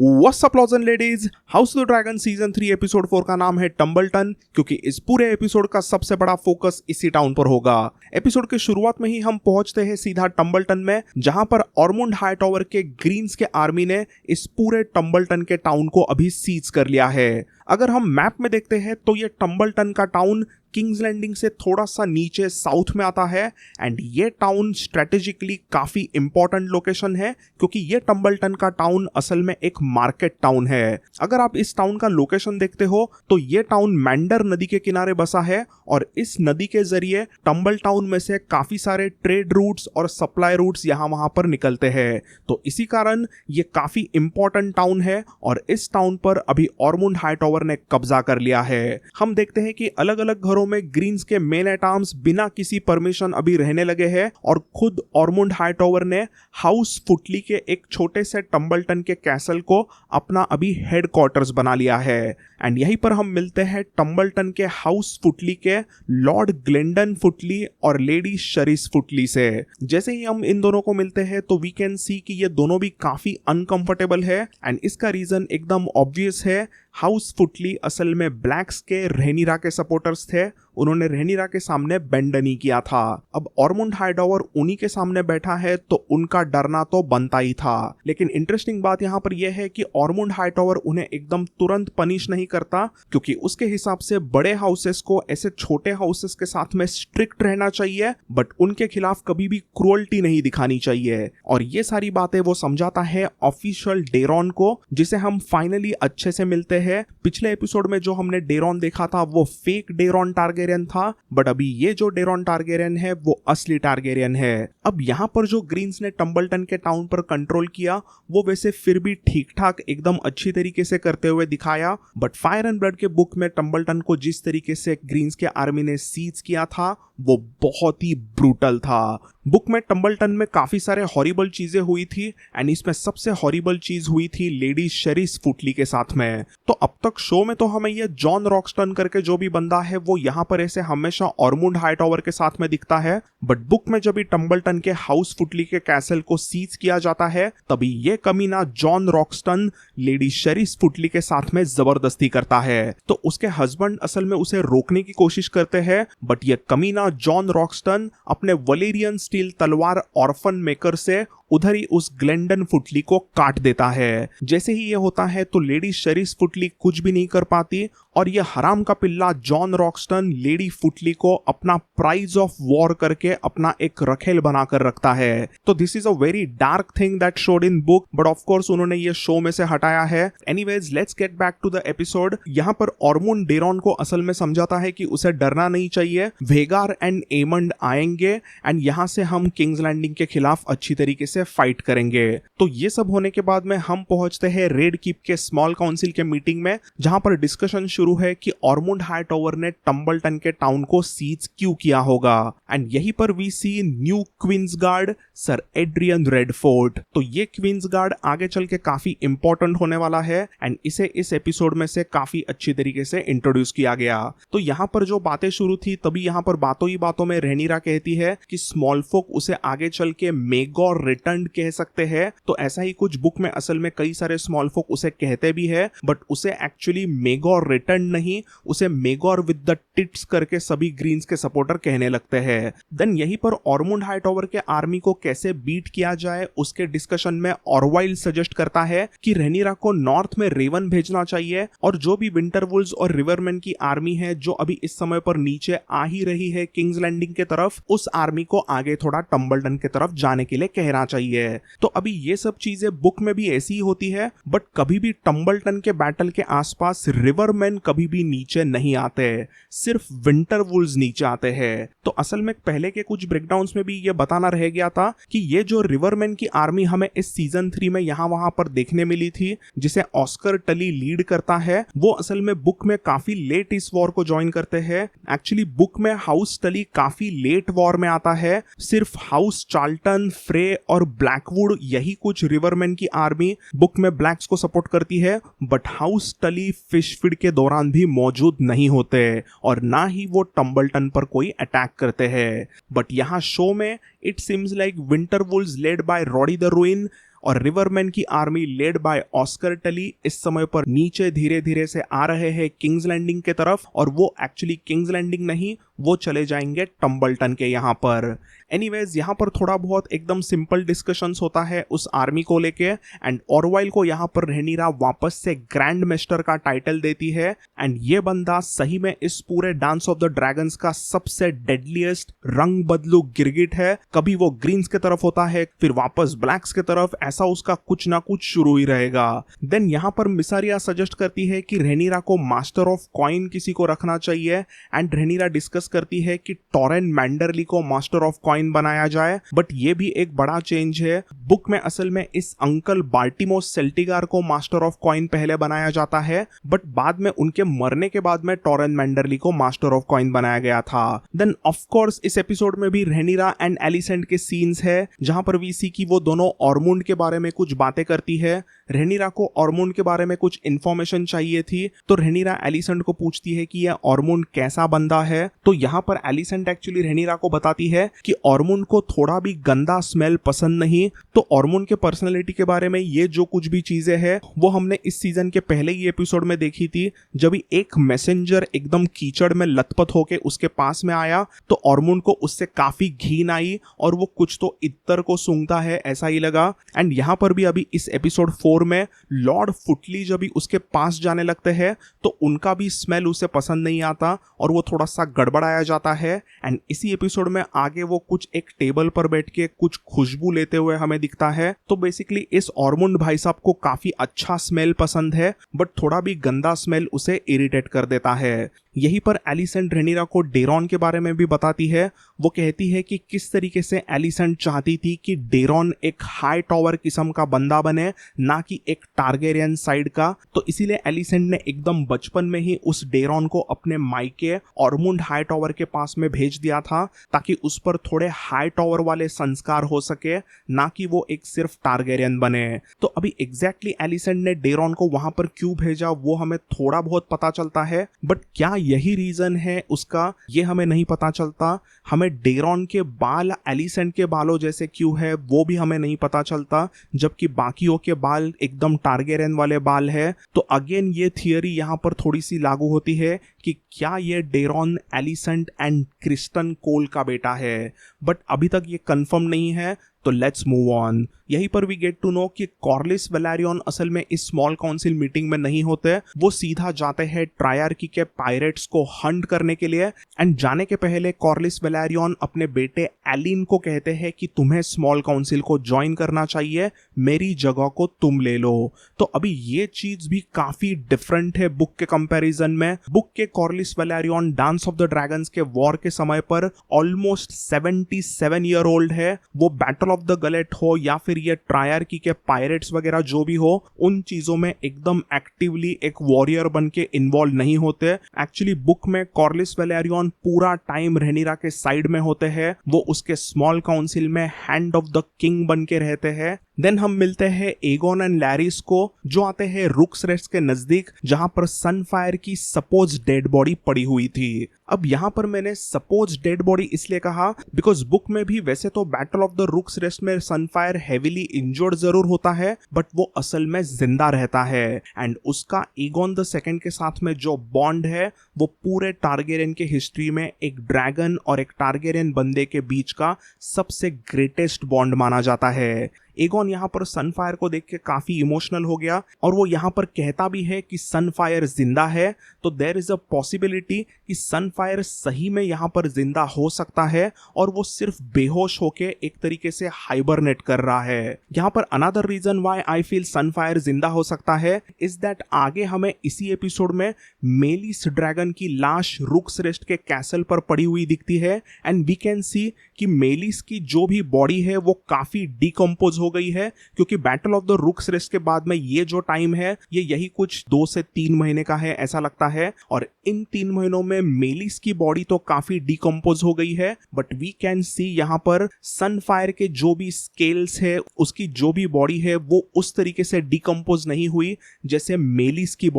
What's up lords and ladies, House of the Dragon season 3 episode 4 का नाम है टम्बलटन, क्योंकि इस पूरे एपिसोड का सबसे बड़ा फोकस इसी टाउन पर होगा। एपिसोड के शुरुआत में ही हम पहुंचते हैं सीधा टम्बलटन में, जहां पर ऑरमुंड हाईटॉवर के ग्रीन्स के आर्मी ने इस पूरे टम्बलटन के टाउन को अभी सीज कर लिया है। अगर हम मैप में देखते हैं तो ये टम्बलटन का टाउन किंग्स लैंडिंग से थोड़ा सा नीचे साउथ में आता है एंड ये टाउन स्ट्रेटेजिकली काफी इंपॉर्टेंट लोकेशन है, क्योंकि ये टम्बलटन का टाउन असल में एक मार्केट टाउन है। अगर आप इस टाउन का लोकेशन देखते हो तो ये टाउन मैंडर नदी के किनारे बसा है और इस नदी के जरिए टम्बल टाउन में से काफी सारे ट्रेड रूट्स और सप्लाई रूट्स यहाँ वहां पर निकलते हैं। तो इसी कारण ये काफी इंपॉर्टेंट टाउन है और इस टाउन पर अभी ऑरमुंड हाईटॉवर ने कब्जा कर लिया है। हम देखते हैं कि अलग अलग घरों में ग्रीन्स के मेन एट आर्म्स बिना किसी परमिशन अभी रहने लगे हैं और खुद ऑरमुंड हाईटॉवर ने हाउस फुटली के एक छोटे से टम्बलटन के कैसल को अपना अभी हेडक्वार्टर्स बना लिया है। एंड यहीं पर हम मिलते हैं टम्बलटन के हाउस फुटली के लॉर्ड ग्लेंडन फुटली और लेडी शरीस फुटली से। जैसे ही हम इन दोनों को मिलते हैं तो वी कैन सी कि ये दोनों भी काफी अनकंफर्टेबल है एंड इसका रीजन एकदम ऑब्वियस है। हाउस फुटली असल में ब्लैक्स के रहनीरा के सपोर्टर्स थे, उन्होंने रहनीरा के सामने बेंड नहीं किया था। अब ऑरमुंड हाईटॉवर उन्हीं के सामने बैठा है तो उनका डरना तो बनता ही था। लेकिन इंटरेस्टिंग बात यहाँ पर यह है कि ऑरमुंड हाईटॉवर उन्हें एकदम तुरंत पनिश नहीं करता, क्योंकि उसके हिसाब से बड़े हाउसेस को ऐसे छोटे हाउसेस के साथ में स्ट्रिक्ट रहना चाहिए, बट उनके खिलाफ कभी भी क्रूअल्टी नहीं दिखानी चाहिए। और ये सारी बातें वो समझाता है ऑफिशियल डेरॉन को, जिसे हम फाइनली अच्छे से मिलते हैं। पिछले एपिसोड में जो हमने डेरॉन देखा था वो फेक डेरॉन टारगेरियन था, बट अभी ये जो डेरॉन टारगेरियन है वो असली टारगेरियन है। अब यहाँ पर जो ग्रीन्स ने टम्बलटन के टाउन पर कंट्रोल किया वो वैसे फिर भी ठीक ठाक एकदम अच्छी तरीके से करते हुए दिखाया, बट फायर एंड ब्लड के बुक में टम्बलटन को जिस तरीके से ग्रीन्स के आर्मी ने सीज किया था वो बहुत ही ब्रूटल था। बुक में टम्बलटन में काफी सारे हॉरिबल चीजें हुई थी एंड इसमें सबसे हॉरिबल चीज हुई थी लेडी शरीस फुटली के साथ में। तो अब तक शो में तो हमें ये जॉन रॉक्सटन करके जो भी बंदा है वो यहाँ पर ऐसे हमेशा ऑरमुंड हाईटॉवर के साथ में दिखता है, बट बुक में जब भी टम्बलटन के हाउस फुटली के कैसल को सीज किया जाता है तभी ये कमीना जॉन रॉक्सटन लेडी शरीस फुटली के साथ में जबरदस्ती करता है। तो उसके हस्बैंड असल में उसे रोकने की कोशिश करते हैं, बट ये कमीना जॉन रॉक्सटन अपने वलेरियन स्टील तलवार ऑर्फन मेकर से उधर ही उस ग्लेंडन फुटली को काट देता है। जैसे ही ये होता है तो लेडी शरीस फुटली कुछ भी नहीं कर पाती और ये हराम का पिल्ला जॉन रॉक्सटन लेडी फुटली को अपना प्राइज ऑफ वॉर करके अपना एक रखेल बनाकर रखता है। तो this is a very dark thing that showed in book, but of course उन्होंने ये शो में से हटाया है। Anyways let's get back to the episode. यहाँ पर ऑरमुंड डेरॉन को असल में समझाता है कि उसे डरना नहीं चाहिए, वेगार एंड एमंड आएंगे एंड यहाँ से हम किंग्स लैंडिंग के खिलाफ अच्छी तरीके से फाइट करेंगे। तो ये सब होने के बाद में हम पहुंचते हैं रेड कीप के स्मॉल काउंसिल के मीटिंग में, जहां पर डिस्कशन शुरू है कि ऑरमुंड हाईटॉवर ने टम्बलटन के टाउन को सीज क्यों किया होगा। एंड यहीं पर we see new Queen's guard Sir Adrian Redfort. तो ये क्वींस गार्ड आगे चल के काफी इंपॉर्टेंट होने वाला है एंड इसे इस एपिसोड में से काफी अच्छी तरीके से इंट्रोड्यूस किया गया। तो यहाँ पर जो बातें शुरू थी तभी यहाँ पर बातों ही बातों में रहनीरा कहती है कि स्मॉल फोक उसे आगे चल के मेगोर रिटर्न कह सकते हैं। तो ऐसा ही कुछ बुक में असल में कई सारे स्मॉल फोक उसे कहते भी है, बट उसे एक्चुअली मेगोर रिटर्न नहीं, उसे मेगोर विद द टिट्स करके सभी ग्रीन्स के सपोर्टर कहने लगते हैं। देन यहीं पर ऑरमुंड हाईटॉवर के आर्मी को कैसे बीट किया जाए उसके डिस्कशन में ऑरवाइल सजेस्ट करता है कि रहनीरा को नॉर्थ में रेवन भेजना चाहिए और जो भी विंटरवुल्स और रिवरमैन की आर्मी है जो अभी इस समय पर नीचे आ ही रही है किंग्स लैंडिंग के तरफ, उस आर्मी को आगे थोड़ा टम्बलटन के तरफ जाने के लिए कहना चाहिए। तो अभी ये सब चीजें बुक में भी ऐसी ही होती है, बट कभी भी टम्बलटन के बैटल के आसपास रिवरमैन कभी भी नीचे नहीं आते, सिर्फ विंटरवुल्स नीचे आते हैं। तो असल में पहले के कुछ ब्रेकडाउन्स में भी ये बताना रह गया था कि ये जो रिवरमैन की आर्मी हमें इस सीजन 3 में यहाँ वहां पर देखने मिली थी, जिसे ऑस्कर टली लीड करता है, वो असल में बुक में काफी लेट इस वॉर को ज्वाइन करते हैं। एक्चुअली बुक में हाउस टली काफी लेट वॉर में आता है, सिर्फ हाउस चार्ल्टन, फ्रे और ब्लैकवुड यही कुछ रिवरमैन की आर्मी बुक में ब्लैक्स को सपोर्ट करती है, बट हाउस टली फिशफीड के दौरान भी मौजूद नहीं होते और ना ही वो टम्बलटन पर कोई अटैक करते हैं। बट यहाँ शो में it seems like winter wolves led by Roddy the Ruin और रिवरमैन की आर्मी लेड बाय ऑस्कर टली इस समय पर नीचे धीरे धीरे से आ रहे हैं किंग्स लैंडिंग के तरफ, और वो एक्चुअली किंग्स लैंडिंग नहीं, वो चले जाएंगे टम्बलटन के यहाँ पर। एनीवेज यहाँ पर थोड़ा बहुत एकदम सिंपल डिस्कशंस होता है उस आर्मी को लेके, एंड ऑरवाइल को यहाँ पर रहेनिरा वापस से ग्रैंड मास्टर का टाइटल देती है, एंड ये बंदा सही में इस पूरे डांस ऑफ द ड्रैगन्स का सबसे डेडलीस्ट रंग बदलू गिरगिट है। कभी वो ग्रीन्स के तरफ होता है, फिर वापस ब्लैक्स के तरफ, ऐसा उसका कुछ ना कुछ शुरू ही रहेगा। देन यहाँ पर मिसारिया सजेस्ट करती है कि रहेनिरा को मास्टर ऑफ कॉइन किसी को रखना चाहिए, एंड रहेनिरा डिस्कस करती है कि टॉरेन मैंडरली को मास्टर ऑफ कॉइन बनाया जाए, बट ये भी एक बड़ा चेंज है। बुक में असल में इस अंकल बाल्टिमोर सेल्टिगार को मास्टर ऑफ कॉइन पहले बनाया जाता है, बट बाद में उनके मरने के बाद में टॉरेन मैंडरली को मास्टर ऑफ कॉइन बनाया गया था। देन ऑफ कोर्स इस एपिसोड में भी रहेनिरा एंड एलिसेंट के सीन्स है, जहां पर वी सी की वो दोनों ऑर्मुंड के बारे में कुछ बातें करती है। रहेनिरा को ऑर्मुंड के बारे में कुछ इन्फॉर्मेशन चाहिए थी, तो रहेनिरा एलिसेंट को पूछती है कि यह ऑर्मुंड कैसा बंदा है। तो यहाँ पर एलिसेंट एक्चुअली रहेनिरा को बताती है कि ऑर्मुंड को थोड़ा भी गंदा स्मेल पसंद नहीं। तो ऑर्मुंड के पर्सनालिटी के बारे में ये जो कुछ भी चीजें हैं वो हमने इस सीजन के पहले ही एपिसोड में देखी थी, जब एक मैसेंजर एकदम कीचड़ में लथपथ होके उसके पास में आया तो ऑर्मुंड को उससे काफी घिन आई और वो कुछ तो इत्तर को सूंघता है ऐसा ही लगा। एंड यहाँ पर भी अभी इस एपिसोड 4 में लॉर्ड फुटली जब भी उसके पास जाने लगते हैं तो उनका भी स्मेल उसे पसंद नहीं आता और वो थोड़ा सा गड़बड़ाया जाता है। एंड इसी एपिसोड में आगे वो कुछ एक टेबल पर बैठ के कुछ खुशबू लेते हुए हमें दिखता है। तो बेसिकली इस ऑर्मुंड भाई साहब को काफी अच्छा स्मेल पसंद है, बट थोड़ा भी गंदा स्मेल उसे इरिटेट कर देता है। यहीं पर एलिसेंट रहेनिरा को डेरॉन के बारे में भी बताती है। वो कहती है कि किस तरीके से एलिसेंट चाहती थी कि डेरॉन एक हाई टॉवर किस्म का बंदा बने, ना कि एक टारगेरियन साइड का। तो इसीलिए एलिसेंट ने एकदम बचपन में ही उस डेरॉन को अपने मायके ऑर्मुंड हाई टॉवर के पास में भेज दिया था, ताकि उस पर थोड़े हाई टॉवर वाले संस्कार हो सके, ना कि वो एक सिर्फ टारगेरियन बने। तो अभी एग्जैक्टली एलिसेंट ने डेरॉन को वहां पर क्यों भेजा वो हमें थोड़ा बहुत पता चलता है, बट क्या यही रीजन है उसका ये हमें नहीं पता चलता। हमें डेरॉन के बाल एलिसेंट के बालों जैसे क्यों है वो भी हमें नहीं पता चलता, जबकि बाकियों के बाल एकदम टारगेरियन वाले बाल है। तो अगेन ये थियरी यहाँ पर थोड़ी सी लागू होती है कि क्या ये डेरॉन एलिसेंट एंड क्रिस्टन कोल का बेटा है, बट अभी तक ये कंफर्म नहीं है। तो लेट्स मूव ऑन। यहीं पर वी गेट टू नो कि कॉर्लिस वेलारियन असल में इस स्मॉल काउंसिल मीटिंग में नहीं होते, वो सीधा जाते हैं ट्रायर्की के पायरेट्स को हंट करने के लिए। एंड जाने के पहले कॉर्लिस वेलारियन अपने बेटे एलिन को कहते हैं कि तुम्हें स्मॉल काउंसिल को ज्वाइन करना चाहिए, मेरी जगह को तुम ले लो। तो अभी ये चीज भी काफी डिफरेंट है बुक के कंपैरिजन में। बुक के Corlys Velaryon dance of the dragons के वॉर के समय पर ऑलमोस्ट 77 ईयर ओल्ड है। वो बैटल ऑफ द गलेट हो या फिर ये ट्रायर्की के पायरेट्स वगैरह जो भी हो, उन चीजों में एकदम एक्टिवली एक वॉरियर बन के इन्वॉल्व नहीं होते। एक्चुअली बुक में कॉर्लिस वेलारियन पूरा टाइम रहेनिरा के साइड में होते हैं, वो उसके स्मॉल काउंसिल में हैंड ऑफ द किंग बन के रहते हैं। देन हम मिलते हैं एगोन एंड लैरिस को, जो आते हैं रुक्स रेस्ट के नजदीक, जहां पर सनफायर की सपोज डेड बॉडी पड़ी हुई थी। अब यहाँ पर मैंने सपोज डेड बॉडी इसलिए कहा बिकॉज बुक में भी वैसे तो बैटल ऑफ द रुक्स रेस्ट में सनफायर हेवीली इंजर्ड जरूर होता है, बट वो असल में जिंदा रहता है। एंड उसका एगोन द सेकंड के साथ में जो बॉन्ड है वो पूरे टारगेरियन के हिस्ट्री में एक ड्रैगन और एक टारगेरियन बंदे के बीच का सबसे ग्रेटेस्ट बॉन्ड माना जाता है। एगोन यहाँ पर सनफायर को देख के काफी इमोशनल हो गया और वो यहाँ पर कहता भी है कि सनफायर जिंदा है। तो देयर इज अ पॉसिबिलिटी कि सनफायर सही में यहाँ पर जिंदा हो सकता है और वो सिर्फ बेहोश होके एक तरीके से हाइबरनेट कर रहा है। यहाँ पर another reason why I feel Sunfyre जिंदा हो सकता है इज दैट आगे हमें इसी एपिसोड में मेलिस ड्रैगन की लाश रुक्स रेस्ट के कैसल पर पड़ी हुई दिखती है। एंड वी कैन सी कि मेलिस की जो भी बॉडी है वो काफी डिकम्पोज हो गई है, क्योंकि बैटल ऑफ द रुक्स रेस्ट के बाद में ये जो टाइम है ये यही कुछ 2 से 3 महीने का है ऐसा लगता है। और इन 3 महीनों में मेलिस की बॉडी तो काफी डिकम्पोज हो गई है, बट वी कैन सी यहाँ पर सनफायर के जो भी स्केल्स है, उसकी जो भी बॉडी है वो उस तरीके से डिकम्पोज नहीं हुई जैसे मेलिस की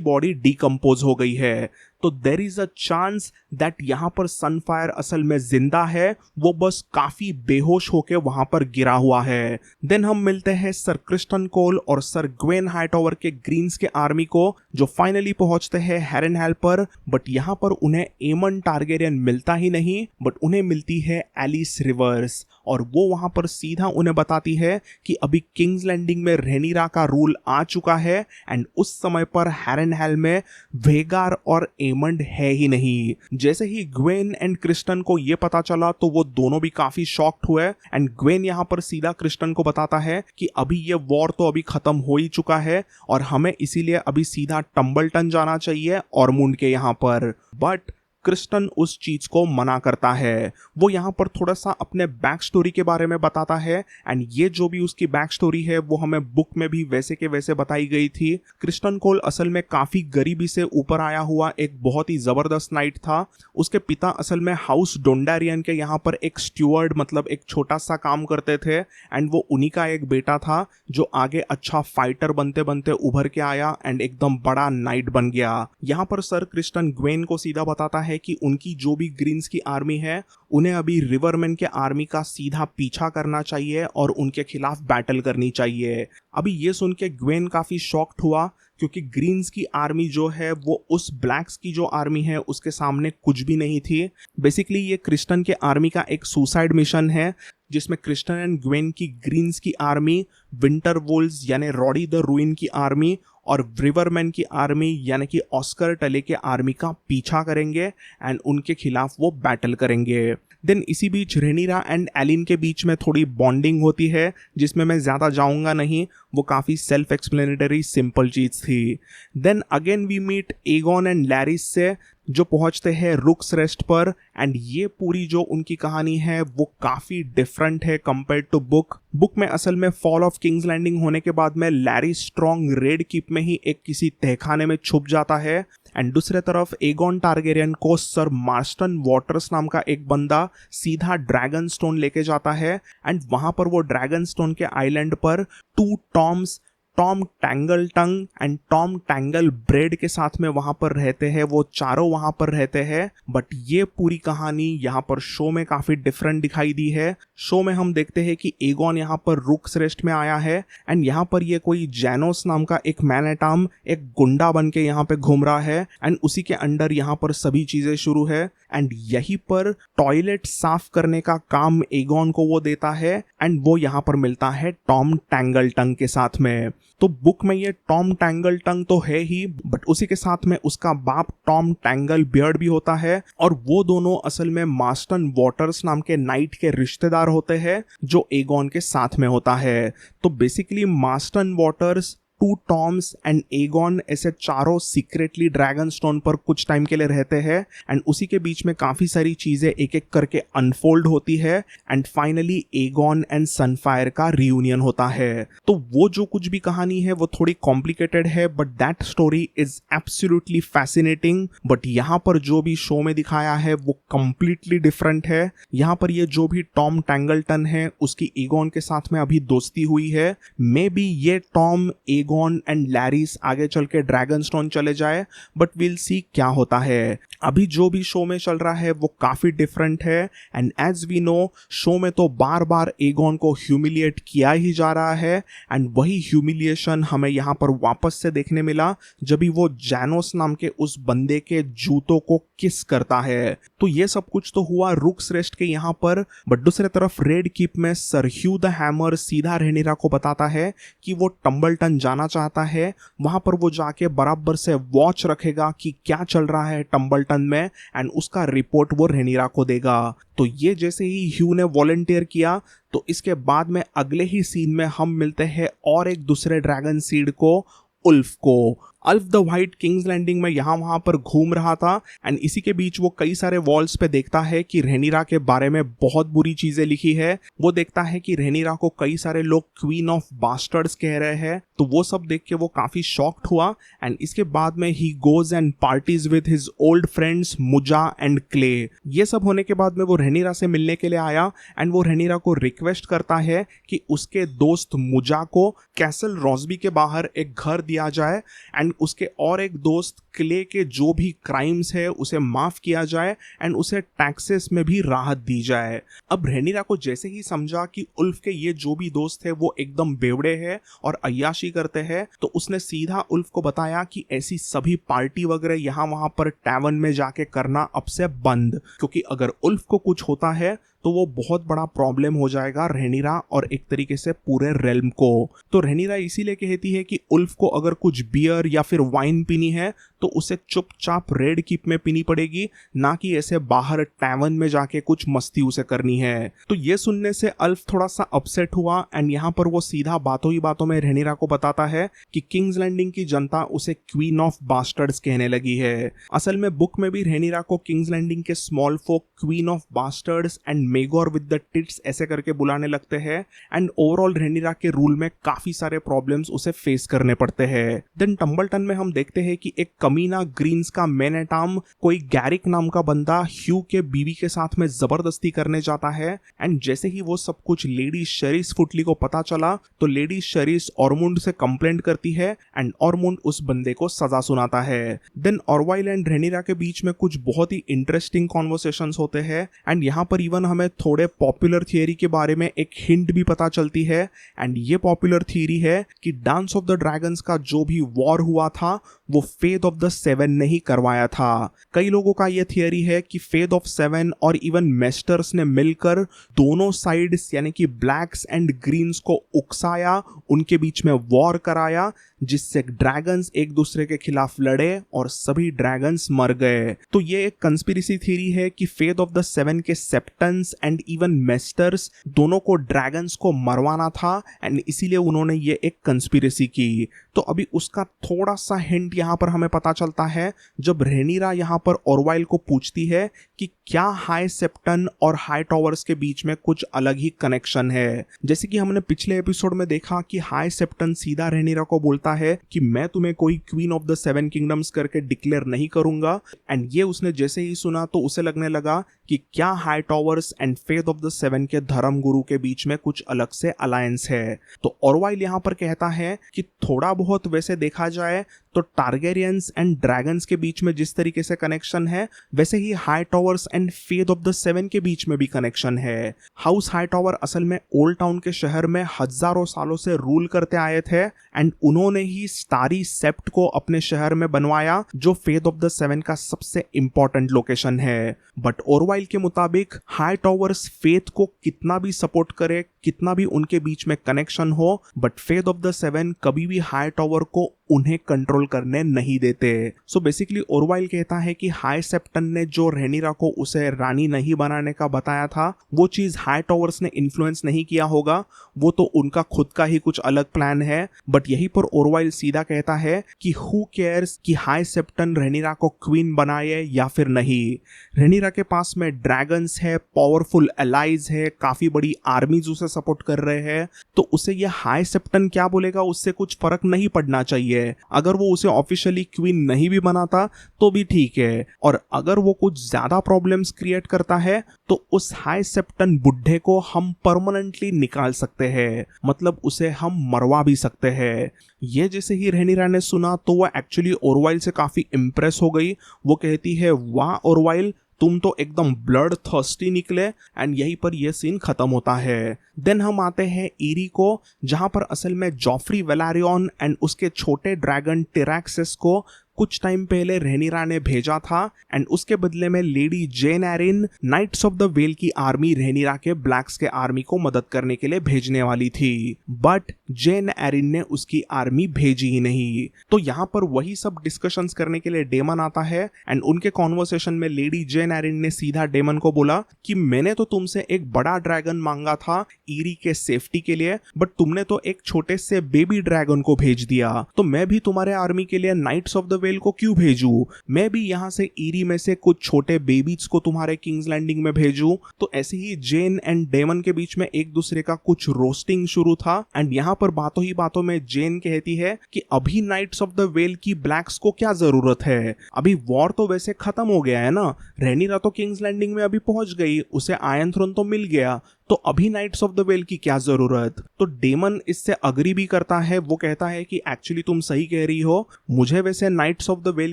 बॉडी डिकम्पोज हो गई है। तो there is a chance that यहाँ पर सनफायर असल में जिंदा है, वो बस काफी बेहोश होके वहां पर गिरा हुआ है। देन हम मिलते हैं सर क्रिस्टन कोल और सर ग्वेन हाइटओवर के ग्रीन्स के आर्मी को, जो फाइनली पहुंचते हैं हैरनहेल पर। बट यहाँ पर उन्हें एमन टारगेरियन मिलता ही नहीं, बट उन्हें मिलती है एलिस रिवर्स, और वो वहां पर सीधा उन्हें बताती है कि अभी किंग्स लैंडिंग में रेनिरा का रूल आ चुका है एंड उस समय पर हैरनहेल में वेगार और एमंड है ही नहीं। जैसे ही ग्वेन एंड क्रिस्टन को ये पता चला तो वो दोनों भी काफी शॉक्ड हुए एंड ग्वेन यहाँ पर सीधा क्रिस्टन को बताता है कि अभी ये वॉर तो अभी खत्म हो ही चुका है और हमें इसीलिए अभी सीधा टम्बलटन जाना चाहिए ऑरमुंड के यहाँ पर। बट क्रिस्टन उस चीज को मना करता है। वो यहाँ पर थोड़ा सा अपने बैक स्टोरी के बारे में बताता है एंड ये जो भी उसकी बैक स्टोरी है वो हमें बुक में भी वैसे के वैसे बताई गई थी। क्रिस्टन कोल असल में काफी गरीबी से ऊपर आया हुआ एक बहुत ही जबरदस्त नाइट था। उसके पिता असल में हाउस डोंडारियन के यहाँ पर एक स्टूअर्ड मतलब एक छोटा सा काम करते थे एंड वो उन्हीं का एक बेटा था जो आगे अच्छा फाइटर बनते बनते उभर के आया एंड एकदम बड़ा नाइट बन गया। यहाँ पर सर क्रिस्टन ग्वेन को सीधा बताता है कि उनकी जो भी ग्रीन्स की आर्मी है उन्हें अभी रिवरमैन के आर्मी का सीधा पीछा करना चाहिए और उनके खिलाफ बैटल करनी चाहिए। अभी ये सुन के ग्वेन काफी शॉक्ड हुआ क्योंकि ग्रीन्स की आर्मी जो है वो उस ब्लैक्स की जो आर्मी है उसके सामने कुछ भी नहीं थी। बेसिकली ये क्रिस्टन के आर्मी का एक सुसाइड मिशन है जिसमें क्रिस्टन एंड ग्वेन की ग्रीन्स की आर्मी विंटर वोल्स यानी रॉडी द रूइन की आर्मी और रिवरमैन की आर्मी यानी कि ऑस्कर टले के आर्मी का पीछा करेंगे एंड उनके खिलाफ वो बैटल करेंगे। देन इसी बीच रेनिरा एंड एलिन के बीच में थोड़ी बॉन्डिंग होती है जिसमें मैं ज़्यादा जाऊंगा नहीं, वो काफ़ी सेल्फ एक्सप्लेनेटरी सिंपल चीज़ थी। Then again we meet Aegon and Larys से जो पहुंचते हैं रुक्स रेस्ट पर एंड ये पूरी जो उनकी कहानी है वो काफ़ी डिफरेंट है कंपेयर टू बुक में असल में फॉल ऑफ किंग्स लैंडिंग होने के बाद में लैरी स्ट्रॉन्ग रेड कीप में ही एक किसी तहखाने में छुप जाता है एंड दूसरे तरफ एगॉन टारगेरियन को सर मार्स्टन वाटर्स नाम का एक बंदा सीधा ड्रैगन स्टोन लेके जाता है एंड वहां पर वो ड्रैगन स्टोन के आइलैंड पर two Toms Tom Tangle Tongue and Tom Tangle beard के साथ में वहां पर रहते हैं। वो चारों वहां पर रहते हैं। बट ये पूरी कहानी यहाँ पर शो में काफी डिफरेंट दिखाई दी है। शो में हम देखते हैं कि एगॉन यहाँ पर रुक्स रेस्ट में आया है एंड यहाँ पर ये कोई जैनोस नाम का एक मैन एट आर्म एक गुंडा बन के यहाँ पे घूम रहा है एंड उसी के अंडर यहाँ पर सभी चीजें शुरू है एंड यहीं पर टॉयलेट साफ करने का काम एगॉन को वो देता है एंड वो यहाँ पर मिलता है टॉम टैंगल टंग के साथ में। तो बुक में ये टॉम टैंगल टंग तो है ही बट उसी के साथ में उसका बाप टॉम टैंगल बियर्ड भी होता है और वो दोनों असल में मार्स्टन वाटर्स नाम के नाइट के रिश्तेदार होते हैं जो एगॉन के साथ में होता है। तो basically Marston Waters two Toms and Aegon ऐसे चारों सीक्रेटली ड्रैगन स्टोन पर कुछ टाइम के लिए रहते हैं एंड उसी के बीच में काफी सारी चीजें एक एक करके अनफोल्ड होती है and finally Aegon and Sunfire का रियूनियन होता है। तो वो जो कुछ भी कहानी है वो थोड़ी कॉम्प्लिकेटेड है but that story is absolutely fascinating. But यहाँ पर जो भी शो में दिखाया है वो कंप्लीटली डिफरेंट है। यहाँ पर ये जो भी टॉम टैंगलटन है उसकी एगॉन के साथ में अभी दोस्ती हुई है। मे बी ये टॉम एगॉन एंड लैरिस आगे चल के ड्रैगन स्टोन चले जाए बट विल सी क्या होता है। अभी जो भी शो में चल रहा है वो काफी डिफरेंट है and as we know show में तो बार बार एगॉन को ह्यूमिलिएट किया ही जा रहा है एंड वही ह्यूमिलिएशन हमें यहाँ पर वापस से देखने मिला जब भी वो जैनोस नाम के उस बंदे के जूतों को किस करता है। तो ये सब कुछ तो हुआ रुक्स रेस्ट के यहाँ पर बट दूसरे तरफ रेड कीप में सर ह्यू द हैमर सीधा रेनिरा को बताता है कि वो टम्बलटन जाना चाहता है। वहां पर वो जाके बराबर से वॉच रखेगा कि क्या चल रहा है टम्बलटन में एंड उसका रिपोर्ट वो रेनिरा को देगा। तो ये जैसे ही ह्यू ने वॉलंटियर किया तो इसके बाद में अगले ही सीन में हम मिलते हैं और एक दूसरे ड्रैगन सीड को, उल्फ को। अल्फ द व्हाइट किंग्स लैंडिंग में यहाँ वहां पर घूम रहा था एंड इसी के बीच वो कई सारे वॉल्स पे देखता है कि रेनिरा के बारे में बहुत बुरी चीजें लिखी है। वो देखता है कि रेनिरा को कई सारे लोग क्वीन ऑफ बास्टर्ड्स कह रहे हैं। तो वो सब देख के वो काफी शॉक्ड हुआ एंड इसके बाद में he goes and parties with his old friends मुजा एंड क्ले। ये सब होने के बाद में वो रेनिरा से मिलने के लिए आया एंड वो रेनिरा को रिक्वेस्ट करता है कि उसके दोस्त मुजा को कैसल रॉसबी के बाहर एक घर दिया जाए एंड एंड उसके और एक दोस्त क्ले के जो भी क्राइम्स है उसे माफ किया जाए एंड उसे टैक्सेस में भी राहत दी जाए। अब रहेनिरा को जैसे ही समझा कि उल्फ के ये जो भी दोस्त है वो एकदम बेवड़े हैं और अय्याशी करते हैं, तो उसने सीधा उल्फ को बताया कि ऐसी सभी पार्टी वगैरह यहाँ वहां पर टैवन में जाके करना अब से बंद, क्योंकि अगर उल्फ को कुछ होता है तो वो बहुत बड़ा प्रॉब्लम हो जाएगा रहेनिरा और एक तरीके से पूरे रेल्म को। तो रहेनिरा इसीलिए कहती है कि उल्फ को अगर कुछ बियर या फिर वाइन पीनी है तो उसे चुपचाप रेड कीप में पीनी पड़ेगी, ना कि ऐसे बाहर टैवन में जाके कुछ मस्ती उसे करनी है। तो ये सुनने से उल्फ थोड़ा सा अपसेट हुआ एंड यहाँ पर वो सीधा बातों ही बातों में रहेनिरा को बताता है कि किंग्स लैंडिंग की जनता उसे क्वीन ऑफ बास्टर्ड्स कहने लगी है। असल में बुक में भी रहेनिरा को किंग्स लैंडिंग के smallfolk queen of bastards and Maegor with the teats ऐसे करके बुलाने लगते हैं एंड ओवरऑल रहेनिरा के रूल में काफी सारे प्रॉब्लम्स उसे फेस करने पड़ते हैं। देन टम्बलटन में हम देखते हैं कि एक कमीना ग्रीन्स का मैन एट आर्म कोई गैरिक नाम का बंदा ह्यू के बीवी के साथ में जबरदस्ती करने जाता है एंड जैसे ही वो सब कुछ लेडी शेरिस फुटली को पता चला तो लेडी शेरिस ऑरमुंड से कंप्लेंट करती है एंड ऑरमुंड उस बंदे को सजा सुनाता है। देन ऑरवाइल एंड रहेनिरा के बीच में कुछ बहुत ही इंटरेस्टिंग कॉन्वर्सेशंस होते हैं एंड यहाँ पर इवन हमें थोड़े पॉपुलर थियरी के बारे में एक हिंट भी पता चलती है एंड ये पॉपुलर थियरी है कि डांस ऑफ द ड्रैगन्स का जो भी वॉर हुआ था वो फेथ ऑफ द सेवन ने ही करवाया था। कई लोगों का ये थियरी है कि फेथ ऑफ सेवन और इवन मेस्टर्स ने मिलकर दोनों साइड्स यानी कि ब्लैक्स एंड ग्रीन्स को उकसाया, उनके बीच में वॉर कराया, जिससे ड्रैगन्स एक दूसरे के खिलाफ लड़े और सभी ड्रैगन्स मर गए। तो ये एक कंस्पिरेसी थ्योरी है कि फेथ ऑफ द सेवन के सेप्टन्स एंड इवन मेस्टर्स दोनों को ड्रैगन्स को मरवाना था एंड इसीलिए उन्होंने ये एक कंस्पिरेसी की। तो अभी उसका थोड़ा सा हिंट यहाँ पर हमें पता चलता है जब रहेनिरा यहाँ पर ऑरवाइल को पूछती है कि क्या हाई सेप्टन और हाई टॉवर्स के बीच में कुछ अलग ही कनेक्शन है। जैसे कि हमने पिछले एपिसोड में देखा कि हाई सेप्टन सीधा रहेनिरा को बोलता है कि मैं तुम्हें कोई queen of the seven kingdoms करके डिक्लेयर नहीं करूंगा एंड ये उसने जैसे ही सुना तो उसे लगने लगा कि क्या high towers and Faith of the Seven के धर्म गुरु के बीच में कुछ अलग से अलायंस है। तो ऑरवाइल यहाँ पर कहता है कि थोड़ा बहुत वैसे देखा जाए तो टारगेरियंस एंड ड्रैगन्स के बीच में जिस तरीके से कनेक्शन है वैसे ही Hightowers and Faith of the Seven के बीच में भी कनेक्शन है। हाउस हाई टॉवर असल में ओल्ड टाउन के शहर में हजारों सालों से रूल करते आए थे एंड उन्होंने ही स्टारी सेप्ट को अपने शहर में बनवाया जो फेथ ऑफ द सेवन का सबसे इंपॉर्टेंट लोकेशन है। बट ऑरवाइल के मुताबिक हाई टॉवर्स फेथ को कितना भी सपोर्ट करे, कितना भी उनके बीच में कनेक्शन हो, but faith of the seven कभी भी हाई टॉवर को उन्हें कंट्रोल करने नहीं देते। सो बेसिकली ऑरवाइल कहता है कि हाई सेप्टन ने जो रहेनिरा को उसे रानी नहीं बनाने का बताया था वो चीज हाई टॉवर्स ने इन्फ्लुएंस नहीं किया होगा, वो तो उनका खुद का ही कुछ अलग प्लान है। बट यहीं पर ऑरवाइल सीधा कहता है कि हु केयर्स कि हाई सेप्टन रहेनिरा को क्वीन बनाए या फिर नहीं। रहेनिरा के पास में ड्रैगन्स है, पावरफुल एलाइज है, काफी बड़ी आर्मीज उसे सपोर्ट कर रहे हैं, तो उसे ये हाई सेप्टन क्या बोलेगा उससे कुछ फर्क नहीं पड़ना चाहिए। अगर वो उसे ऑफिशियली क्वीन नहीं भी बनाता तो भी ठीक है, और अगर वो कुछ ज्यादा प्रॉब्लम्स क्रिएट करता है तो उस हाई सेप्टन बुड्ढे को हम परमानेंटली निकाल सकते हैं, मतलब उसे हम मरवा भी सकते हैं। ये जैसे ही रहेनिरा ने सुना तो वो एक्चुअली ऑरवाइल से काफी इंप्रेस हो गई। वो कहती है वाह ऑरवाइल, तुम तो एकदम ब्लड थर्स्टी निकले, एंड यहीं पर यह सीन खत्म होता है। देन हम आते हैं ईरी को, जहां पर असल में जॉफ्री वेलारियन एंड उसके छोटे ड्रैगन टिरैक्सिस को कुछ टाइम पहले रहेनिरा ने भेजा था एंड उसके बदले में Lady Jeyne Arryn Knights of the Vale की आर्मी रहेनिरा के ब्लैक्स के आर्मी को मदद करने के लिए भेजने वाली थी, बट जेन एरिन ने उसकी आर्मी भेजी ही नहीं। तो यहाँ पर वही सब डिस्कशंस करने के लिए डेमन आता है एंड उनके कॉन्वर्सेशन में लेडी जेन एरिन ने सीधा डेमन को बोला कि मैंने तो तुमसे एक बड़ा ड्रैगन मांगा था ईरी के सेफ्टी के लिए, बट तुमने तो एक छोटे से बेबी ड्रैगन को भेज दिया, तो मैं भी तुम्हारे आर्मी के लिए नाइट्स ऑफ द वेल को क्यों भेजूं? मैं भी यहाँ से ईरी में से कुछ छोटे बेबीज को तुम्हारे किंग्स लैंडिंग में भेजूं। तो ऐसे ही जेन एंड डेमन के बीच में एक दूसरे का कुछ रोस्टिंग शुरू था एंड यहाँ पर बातों ही बातों में जेन कहती है कि अभी नाइट्स ऑफ द वेल की ब्लैक्स को क्या जरूरत है, अभी वॉर तो वैसे खत्म हो गया है ना, रहेनिरा तो किंग्स लैंडिंग में अभी पहुंच गई, उसे आयरन थ्रोन तो मिल गया, तो अभी नाइट्स ऑफ द वेल की क्या जरूरत। तो डेमन इससे अग्री भी करता है, वो कहता है कि एक्चुअली तुम सही कह रही हो, मुझे वैसे नाइट्स ऑफ द वेल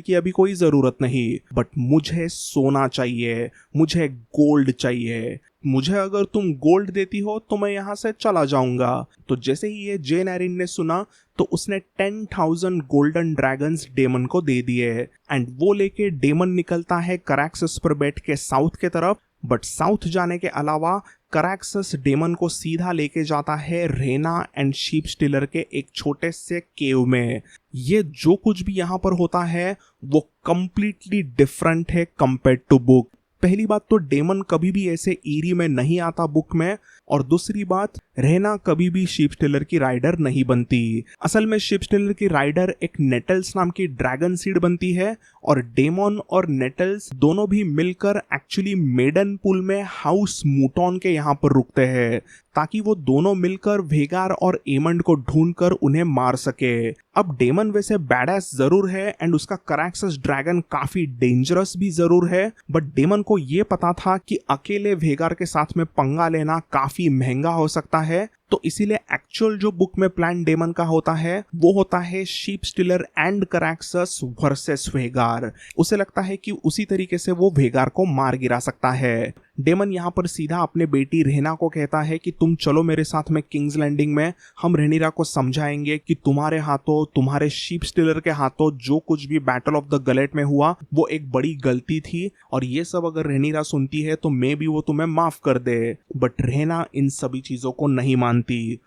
की अभी कोई जरूरत नहीं, बट मुझे सोना चाहिए, मुझे गोल्ड चाहिए, मुझे अगर तुम गोल्ड देती हो तो मैं यहाँ से चला जाऊंगा। तो जैसे ही ये जेन एरिन ने सुना तो उसने 10,000 गोल्डन ड्रैगन्स डेमन को दे दिए एंड वो लेके डेमन निकलता है कराक्सस पर बैठ के साउथ के तरफ। बट साउथ जाने के अलावा कराक्सस डेमन को सीधा लेके जाता है रेना एंड शीप स्टिलर के एक छोटे से केव में। ये जो कुछ भी यहाँ पर होता है वो कंप्लीटली डिफरेंट है कंपेयर्ड टू बुक। पहली बात तो डेमन कभी भी ऐसे ईरी में नहीं आता बुक में, और दूसरी बात रहना कभी भी शिप स्टिलर की राइडर नहीं बनती। असल में शिप स्टिलर की राइडर एक नेटल्स नाम की ड्रैगन सीड बनती है और डेमन और नेटल्स दोनों भी मिलकर एक्चुअली मेडन पूल में हाउस मूटॉन के यहाँ पर रुकते हैं ताकि वो दोनों मिलकर वेगार और एमंड को ढूंढकर उन्हें मार सके। अब डेमन वैसे बैडएस जरूर है एंड उसका कराक्सस ड्रैगन काफी डेंजरस भी जरूर है, बट डेमन को ये पता था कि अकेले वेगार के साथ में पंगा लेना काफी महंगा हो सकता है। तो इसीलिए एक्चुअल जो बुक में प्लान डेमन का होता है वो होता है शीप स्टिलर एंड कराक्सस वर्सेस वेगार। उसे लगता है कि उसी तरीके से वो वेगार को मार गिरा सकता है। डेमन यहाँ पर सीधा अपने बेटी रेना को कहता है कि तुम चलो मेरे साथ में किंग्स लैंडिंग में, हम रेनिरा को समझाएंगे कि तुम्हारे हाथों, तुम्हारे शीप स्टिलर के हाथों जो कुछ भी बैटल ऑफ द गलेट में हुआ वो एक बड़ी गलती थी, और ये सब अगर रेनिरा सुनती है तो मे भी वो तुम्हें माफ कर दे। बट रेना इन सभी चीजों को नहीं मानती।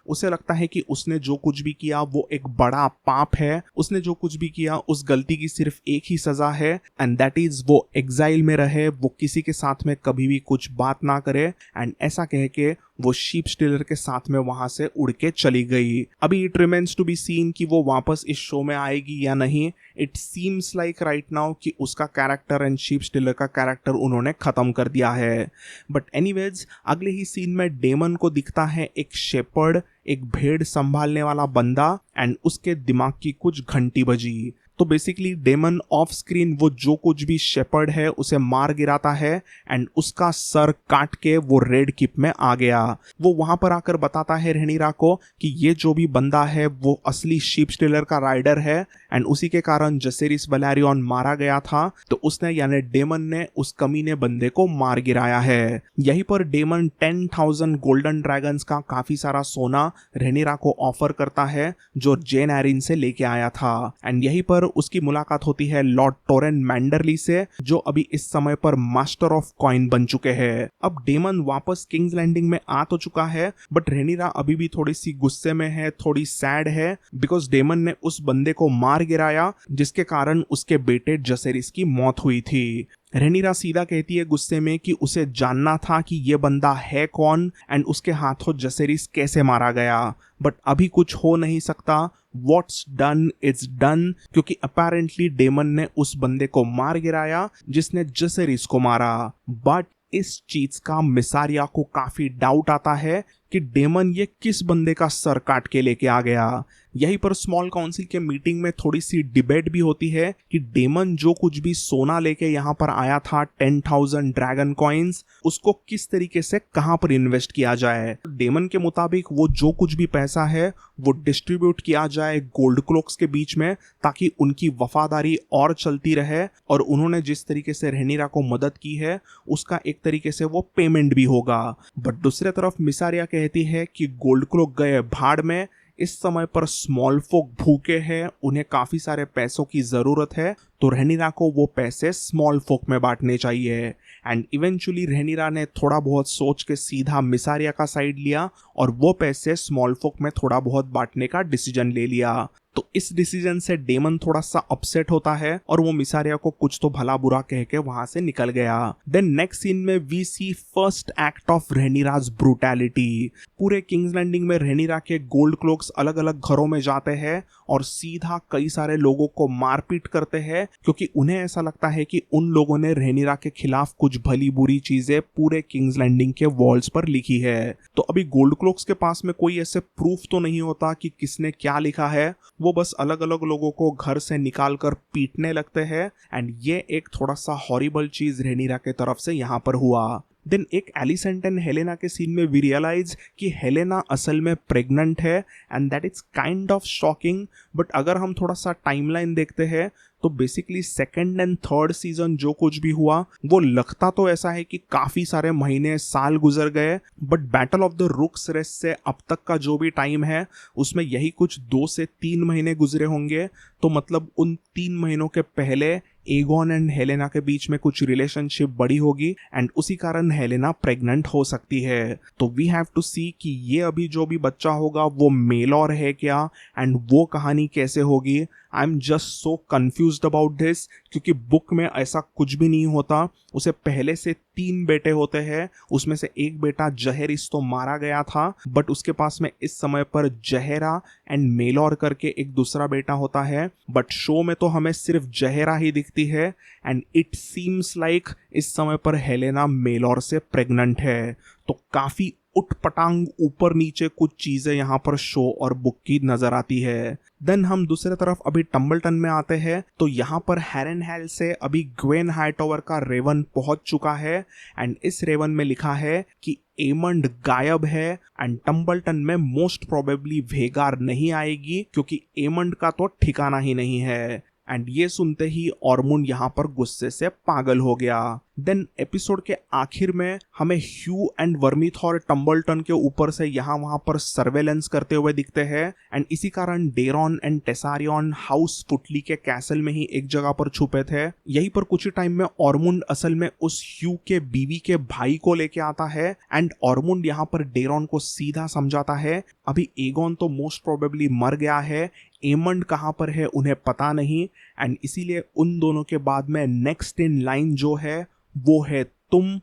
उसे लगता है कि उसने जो कुछ भी किया वो एक बड़ा पाप है, उसने जो कुछ भी किया उस गलती की सिर्फ एक ही सजा है एंड दैट इज वो एग्जाइल में रहे, वो किसी के साथ में कभी भी कुछ बात ना करे। एंड ऐसा कह के वो शीप स्टिलर के साथ में वहां से उड़ के चली गई। अभी it remains to be seen कि वो वापस इस शो में आएगी या नहीं। It seems like right now कि उसका कैरेक्टर एंड शीप स्टिलर का कैरेक्टर उन्होंने खत्म कर दिया है। बट एनीवेज अगले ही सीन में डेमन को दिखता है एक शेपर्ड, एक भेड़ संभालने वाला बंदा, एंड उसके दिमाग की कुछ घंटी बजी। तो बेसिकली डेमन ऑफ स्क्रीन वो जो कुछ भी शेपर्ड है उसे मार गिराता है एंड उसका सर काट के वो रेड किप में आ गया। वो वहां पर आकर बताता है रेनिरा को कि ये जो भी बंदा है वो असली शीप स्टिलर का राइडर है एंड उसी के कारण जसेरिस वैलेरियन मारा गया था। तो उसने यानी डेमन ने उस कमीने बंदे को मार गिराया है। यहीं पर डेमन 10,000 गोल्डन ड्रैगन्स का काफी सारा सोना रेनिरा को ऑफर करता है जो जेन एरिन से लेके आया था। एंड यहीं पर उसकी मुलाकात होती है लॉर्ड टोरेन मैंडरली से, जो अभी इस समय पर मास्टर ऑफ कॉइन बन चुके हैं। अब डेमन वापस किंग्स लैंडिंग में आ तो चुका है, बट रेनिरा अभी भी थोड़ी सी गुस्से में है, थोड़ी सैड है, बिकॉज डेमन ने उस बंदे को मार गिराया जिसके कारण उसके बेटे जसेरिस की मौत हुई थी। रेनिरा सीधा कहती है गुस्से में कि उसे जानना था कि ये बंदा है कौन एंड उसके हाथों जसेरिस कैसे मारा गया, बट अभी कुछ हो नहीं सकता। What's done is done, क्योंकि अपेरेंटली डेमन ने उस बंदे को मार गिराया जिसने जसेरिस को मारा। बट इस चीज का मिसारिया को काफी डाउट आता है कि डेमन ये किस बंदे का सर काट के लेके आ गया। यहीं पर स्मॉल काउंसिल के मीटिंग में थोड़ी सी डिबेट भी होती है कि डेमन जो कुछ भी सोना लेके यहाँ पर आया था 10,000 ड्रैगन कॉइन्स, उसको किस तरीके से कहाँ पर इन्वेस्ट किया जाए। डेमन के मुताबिक वो जो कुछ भी पैसा है वो डिस्ट्रीब्यूट किया जाए गोल्ड क्लोक्स के बीच में ताकि उनकी वफादारी और चलती रहे, और उन्होंने जिस तरीके से रेनिरा को मदद की है उसका एक तरीके से वो पेमेंट भी होगा। बट दूसरी तरफ मिसारिया कहती है कि गोल्ड क्लोक गए भाड़ में, इस समय पर स्मॉल फोक भूखे हैं, उन्हें काफी सारे पैसों की जरूरत है, तो रेनिरा को वो पैसे स्मॉल फोक में बांटने चाहिए। एंड इवेंचुअली रेनिरा ने थोड़ा बहुत सोच के सीधा मिसारिया का साइड लिया और वो पैसे स्मॉल फोक में थोड़ा बहुत बांटने का डिसीजन ले लिया। तो इस डिसीजन से डेमन थोड़ा सा अपसेट होता है और वो मिसारिया को कुछ तो भला बुरा कह के वहां से निकल गया। देन नेक्स्ट सीन में we see first act of Rhaenyra's brutality. पूरे किंग्स लैंडिंग में रेनिरा के गोल्ड क्लोक्स अलग अलग घरों में जाते हैं और सीधा कई सारे लोगों को मारपीट करते हैं, क्योंकि उन्हें ऐसा लगता है कि उन लोगों ने रेनिरा के खिलाफ कुछ भली बुरी चीजें पूरे किंग्स लैंडिंग के वॉल्स पर लिखी है। तो अभी गोल्ड क्लोक्स के पास में कोई ऐसे प्रूफ तो नहीं होता कि किसने क्या लिखा है, वो बस अलग अलग लोगों को घर से निकाल कर पीटने लगते हैं। एंड ये एक थोड़ा सा हॉरिबल चीज रेनिरा के तरफ से यहाँ पर हुआ। देन एक एलिसेंट एंड हेलेना के सीन में वी रियलाइज कि हेलेना असल में प्रेग्नेंट है and that is kind of shocking. But अगर हम थोड़ा सा टाइमलाइन देखते हैं तो basically second and third season जो कुछ भी हुआ वो लगता तो ऐसा है कि काफी सारे महीने साल गुजर गए, but Battle of the Rook's Rest से अब तक का जो भी टाइम है उसमें यही कुछ 2 से 3 महीने गुजरे होंगे। तो मतलब उन 3 महीनों के पहले एगोन एंड हेलेना के बीच में कुछ रिलेशनशिप बड़ी होगी एंड उसी कारण हेलेना प्रेग्नेंट हो सकती है। तो वी हैव टू सी कि ये अभी जो भी बच्चा होगा वो मेलॉर है क्या एंड वो कहानी कैसे होगी। I am just so confused about this, क्योंकि बुक में ऐसा कुछ भी नहीं होता। उसे पहले से 3 बेटे होते हैं, उसमें से एक बेटा जहेरिस तो मारा गया था, बट उसके पास में इस समय पर जहेरा एंड मेलॉर करके एक दूसरा बेटा होता है। बट शो में तो हमें सिर्फ जहेरा ही दिखती है एंड इट सीम्स लाइक इस समय पर हेलेना मेलॉर से प्रेग्नेंट है। तो काफी उटपटांग ऊपर नीचे कुछ चीजें यहाँ पर शो और बुक की नजर आती है। देन हम दूसरे तरफ अभी टम्बलटन में आते हैं तो यहाँ पर हैरनहेल से अभी ग्वेन हाईटॉवर का रेवन पहुंच चुका है एंड इस रेवन में लिखा है कि एमंड गायब है एंड टम्बलटन में मोस्ट प्रोबेबली वेगार नहीं आएगी क्योंकि एमंड का तो ठिकाना ही नहीं है। एंड ये सुनते ही ऑर्मुंड यहाँ पर गुस्से से पागल हो गया। देन एपिसोड के आखिर में हमें ह्यू एंड वर्मीथॉर टम्बलटन के ऊपर से यहाँ वहां पर सर्वेलेंस करते हुए दिखते हैं एंड इसी कारण डेरॉन एंड टेसारियन हाउस फुटली के कैसल में ही एक जगह पर छुपे थे। यहीं पर कुछ ही टाइम में ऑर्मुंड असल में उस ह्यू के बीवी के भाई को लेके आता है एंड ऑर्मुंड यहाँ पर डेरॉन को सीधा समझाता है अभी एगोन तो मोस्ट प्रोबेबली मर गया है, एमंड कहाँ पर है उन्हें पता नहीं एंड इसीलिए उन दोनों के बाद में नेक्स्ट इन लाइन जो है वो है तुम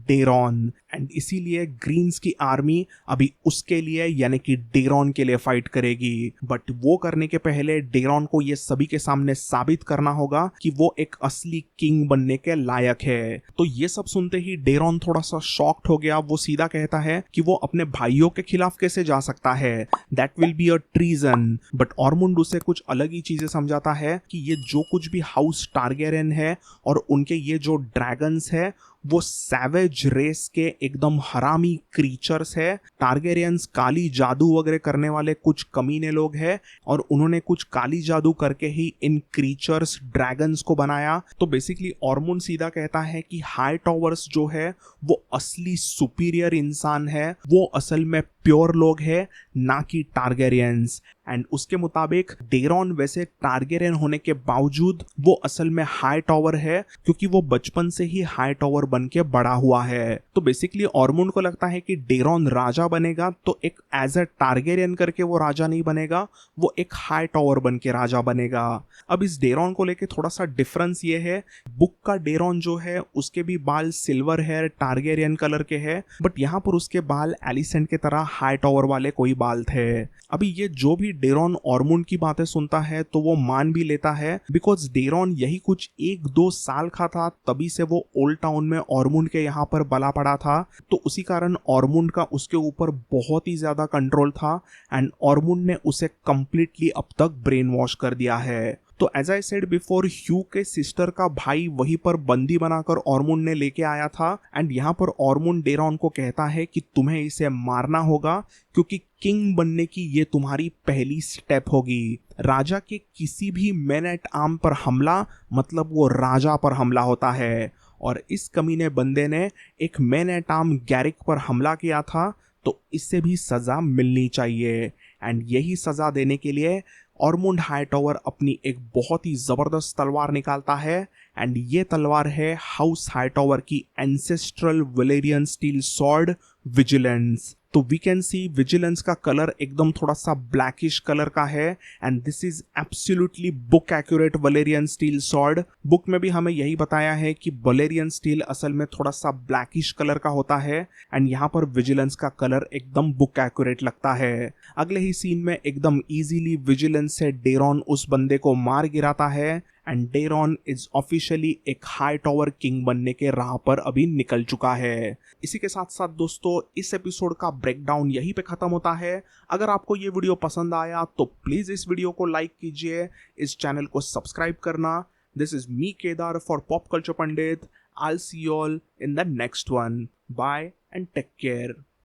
डेरॉन एंड इसीलिए ग्रीन्स की आर्मी अभी उसके लिए यानी कि डेरॉन के लिए फाइट करेगी। बट वो करने के पहले डेरॉन को ये सभी के सामने साबित करना होगा कि वो एक असली किंग बनने के लायक है। तो ये सब सुनते ही डेरॉन थोड़ा सा शॉक्ड हो गया। वो सीधा कहता है कि वो अपने भाइयों के खिलाफ कैसे जा सकता है, that will be a treason. But Ormund उसे कुछ अलग ही चीजें समझाता है कि ये जो कुछ भी हाउस टारगेरियन है और उनके ये जो ड्रैगन्स है वो सैवेज रेस के एकदम हरामी क्रीचर्स है। टारगेरियंस काली जादू वगैरह करने वाले कुछ कमीने लोग हैं और उन्होंने कुछ काली जादू करके ही इन क्रीचर्स ड्रैगन्स को बनाया। तो बेसिकली ऑर्मुंड सीधा कहता है कि हाईटॉवर्स जो है वो असली सुपीरियर इंसान है, वो असल में प्योर लोग है ना कि टारगेरियंस। एंड उसके मुताबिक डेरॉन वैसे टारगेरियन होने के बावजूद वो असल में हाई टॉवर है क्योंकि वो बचपन से ही हाई टॉवर बन के बड़ा हुआ है। तो बेसिकली ऑर्मुंड को लगता है कि डेरॉन राजा बनेगा तो एक एज अ टारगेरियन करके वो राजा नहीं बनेगा, वो एक हाई टॉवर बन के राजा बनेगा। अब इस डेरॉन को लेके थोड़ा सा डिफरेंस ये है, बुक का डेरॉन जो है उसके भी बाल सिल्वर हेयर टारगेरियन कलर के है, बट यहाँ पर उसके बाल एलिसेंट के तरह हाई टॉवर वाले कोई बाल थे। अभी ये जो भी डेरॉन ऑर्मुंड की बातें सुनता है तो वो मान भी लेता है बिकॉज डेरॉन यही कुछ 1-2 साल का था तभी से वो ओल्ड टाउन में ऑर्मुंड के यहाँ पर बला पड़ा था। तो उसी कारण ऑर्मुंड का उसके ऊपर बहुत ही ज्यादा कंट्रोल था एंड ऑर्मुंड ने उसे कंप्लीटली अब तक ब्रेन वॉश कर दिया है। तो एज आई सेड बिफोर, ह्यू के सिस्टर का भाई वहीं पर बंदी बनाकर ऑर्मुंड ने लेके आया था एंड यहाँ पर ऑर्मुंड डेरॉन को कहता है कि तुम्हें इसे मारना होगा क्योंकि किंग बनने की ये तुम्हारी पहली स्टेप होगी। राजा के किसी भी मैन एट आर्म पर हमला मतलब वो राजा पर हमला होता है और इस कमीने बंदे ने एक मैन एट आर्म गैरिक पर हमला किया था तो इससे भी सजा मिलनी चाहिए। एंड यही सजा देने के लिए ऑर्मुंड हाईटॉवर अपनी एक बहुत ही जबरदस्त तलवार निकालता है एंड ये तलवार है हाउस हाईटॉवर की ancestral Valerian steel sword vigilance. तो वी कैन सी विजिलेंस का कलर एकदम थोड़ा सा ब्लैकिश कलर का है and this is absolutely book accurate Valerian steel sword. Book में भी हमें यही बताया है कि वलेरियन स्टील असल में थोड़ा सा ब्लैकिश कलर का होता है एंड यहाँ पर विजिलेंस का कलर एकदम बुक एक्यूरेट लगता है। अगले ही सीन में एकदम इजीली विजिलेंस से डेरॉन उस बंदे को मार गिराता है एंड डेरॉन इज ऑफिशियली एक हाई टॉवर किंग बनने के राह पर अभी निकल चुका है। इसी के साथ साथ दोस्तों इस एपिसोड का ब्रेकडाउन यहीं पे खत्म होता है। अगर आपको ये वीडियो पसंद आया तो प्लीज इस वीडियो को लाइक कीजिए, इस चैनल को सब्सक्राइब करना। This is me Kedar for pop culture Pandit. I'll see you all in the next one. Bye and take care.